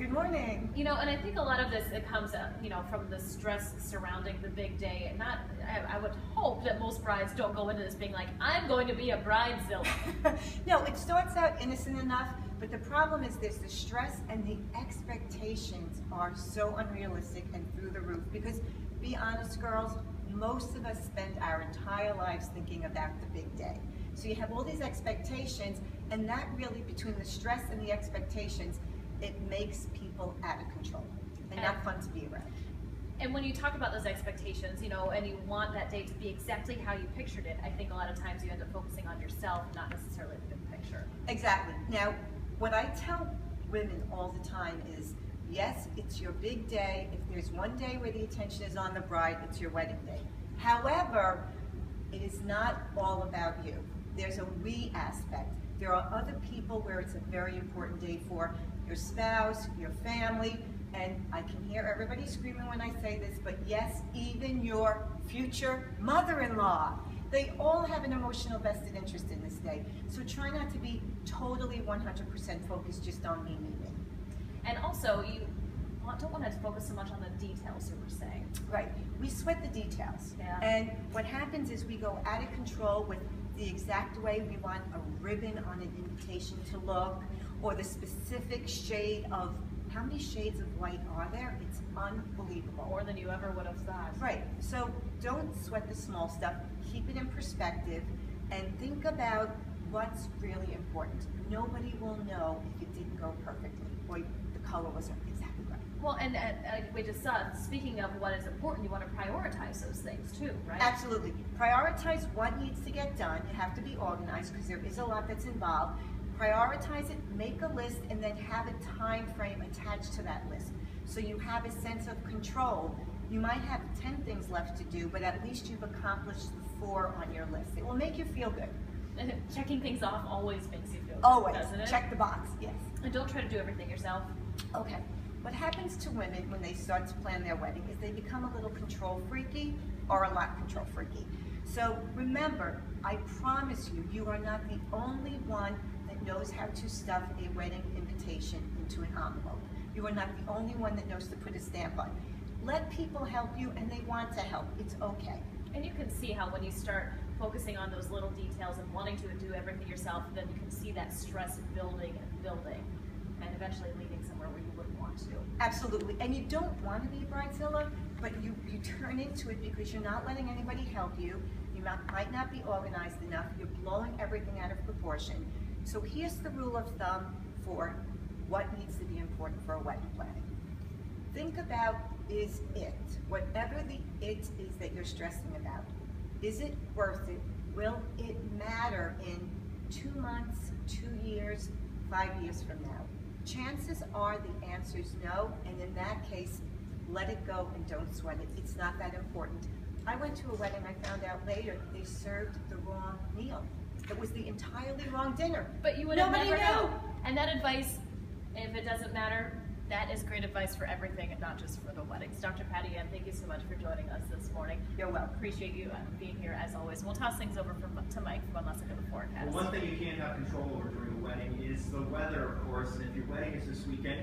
Good morning. You know, and I think a lot of this, it comes, from the stress surrounding the big day. And I would hope that most brides don't go into this being like, I'm going to be a bridezilla. No, it starts out innocent enough, but the problem is there's the stress and the expectations are so unrealistic and through the roof. Because, be honest, girls, most of us spend our entire lives thinking about the big day. So you have all these expectations, and that really, between the stress and the expectations, it makes people out of control and not fun to be around. And when you talk about those expectations, and you want that day to be exactly how you pictured it, I think a lot of times you end up focusing on yourself, not necessarily the big picture. Exactly. Now, what I tell women all the time is, yes, it's your big day. If there's one day where the attention is on the bride, it's your wedding day. However, it is not all about you. There's a we aspect. There are other people where it's a very important day for your spouse, your family, and I can hear everybody screaming when I say this, but yes, even your future mother-in-law. They all have an emotional vested interest in this day. So try not to be totally 100% focused just on me. And also, you don't want to focus so much on the details, you were saying. Right. We sweat the details. Yeah. And what happens is we go out of control with the exact way we want a ribbon on an invitation to look, or the specific shade of, how many shades of white are there? It's unbelievable. More than you ever would have thought. Right. So don't sweat the small stuff. Keep it in perspective and think about what's really important. Nobody will know if it didn't go perfectly or the color wasn't exactly right. Well, and we just saw, speaking of what is important, you want to prioritize those things too, right? Absolutely. Prioritize what needs to get done. You have to be organized because there is a lot that's involved. Prioritize it, make a list, and then have a time frame attached to that list. So you have a sense of control. You might have 10 things left to do, but at least you've accomplished the 4 on your list. It will make you feel good. Checking things off always makes you feel good, always. Doesn't it? Check the box, yes. And don't try to do everything yourself. Okay. What happens to women when they start to plan their wedding is they become a little control freaky or a lot control freaky. So remember, I promise you, you are not the only one that knows how to stuff a wedding invitation into an envelope. You are not the only one that knows to put a stamp on. Let people help you, and they want to help. It's okay. And you can see how when you start focusing on those little details and wanting to do everything yourself, then you can see that stress building and building, and eventually leading somewhere where you wouldn't want to. Absolutely. And you don't want to be a bridezilla, but you turn into it because you're not letting anybody help you. You might not be organized enough. You're blowing everything out of proportion. So here's the rule of thumb for what needs to be important for a wedding planning. Think about, is it, whatever the it is that you're stressing about, is it worth it? Will it matter in 2 months, 2 years, 5 years from now? Chances are the answer is no, and in that case, let it go and don't sweat it. It's not that important. I went to a wedding, I found out later, they served the wrong meal. It was the entirely wrong dinner. But you would have never known. And that advice, if it doesn't matter, that is great advice for everything and not just for the weddings. Dr. Patty Ann, thank you so much for joining us this morning. You're welcome. Appreciate you being here as always. We'll toss things over to Mike for one last look at the forecast. Well, one thing you can't have control over during a wedding is the weather, of course. And if your wedding is this weekend,